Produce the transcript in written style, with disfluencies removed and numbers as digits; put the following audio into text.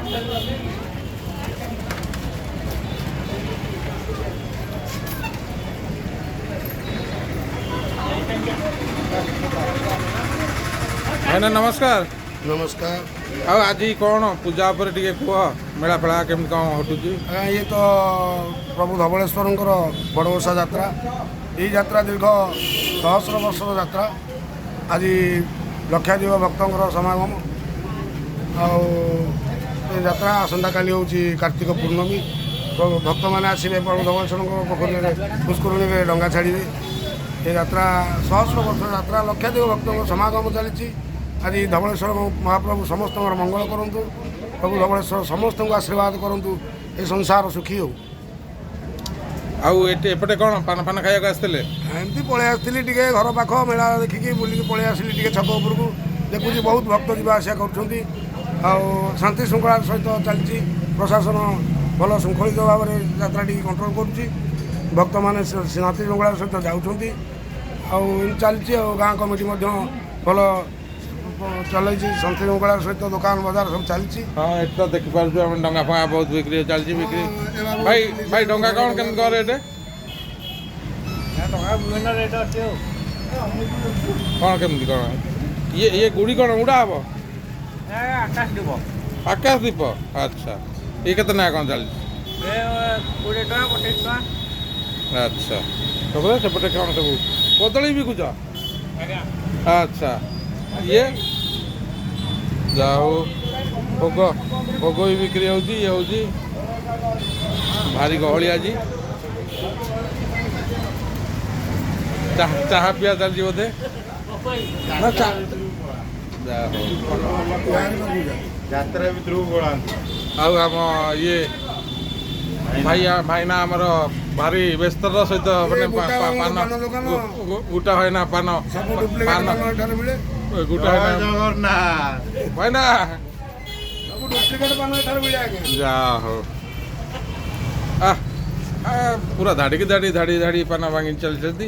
भाईना नमस्कार। नमस्कार। आज कौन पूजा पर टे कह मेला फेला केमती कौन हटुची? ये तो प्रभु धवलेश्वर बड़वर्षा यात्रा। ये यात्रा दीर्घ सहस्र वर्ष यात्रा। आज लक्षाधिक भक्तर समागम यात्रा आसंता काली हूँ कार्तिक पूर्णमी। तो भक्त मैंने आसवे प्रभु धवलेश्वर पोखरी पुष्करणी में डंगा छाड़े। ये यात्रा सहस्र वर्ष यात्रा लक्षाधिक भक्तर समागम चली। आज धवलेश्वर महाप्रभु समस्त मंगल करूँ। प्रभु धवलेश्वर समस्त को आशीर्वाद करूँ। ये संसार सुखी हो। एपटे कौन पान फान खाया एमती पलि आसती टे घर पाख मेला देखिकी बुलिकी पलि आसली टे छक उपरकू देखुची बहुत भक्त जावासिया कर शांति श्रृंखला सहित चलती। प्रशासन भल श्रृंखलित भाव में यात्रा टी कंट्रोल करुच्ची। भक्त मैंने शांति श्रृंखला सहित जाऊँच चलती। गाँ कमिटी भल चल शांति श्रृंखला सहित दुकान बजार सब चलती। हाँ ये तो देखिपार डंगा फंगा बहुत बिक्री चलती बिक्री। भाई भाई डंगा कौन के रेट कौन केमती कौन ये गुड़ी कौन उड़ा हम आकाश दीप? अच्छा ये कितना कौन चलती? अच्छा तो सेपटे कौन सब कदली बिकुच? अच्छा ये जाओ भोग भोग भी बिक्री होती भारी गहली आज चाह पिया चलती बोधे आम ये भाई भाईना आमर भारी व्यस्तर सहित पान गुटा भाईना पान गुटा भाईना जा हो पूरा धाड़ी की धाड़ी धाड़ी धाड़ी पाना भांगी चलती।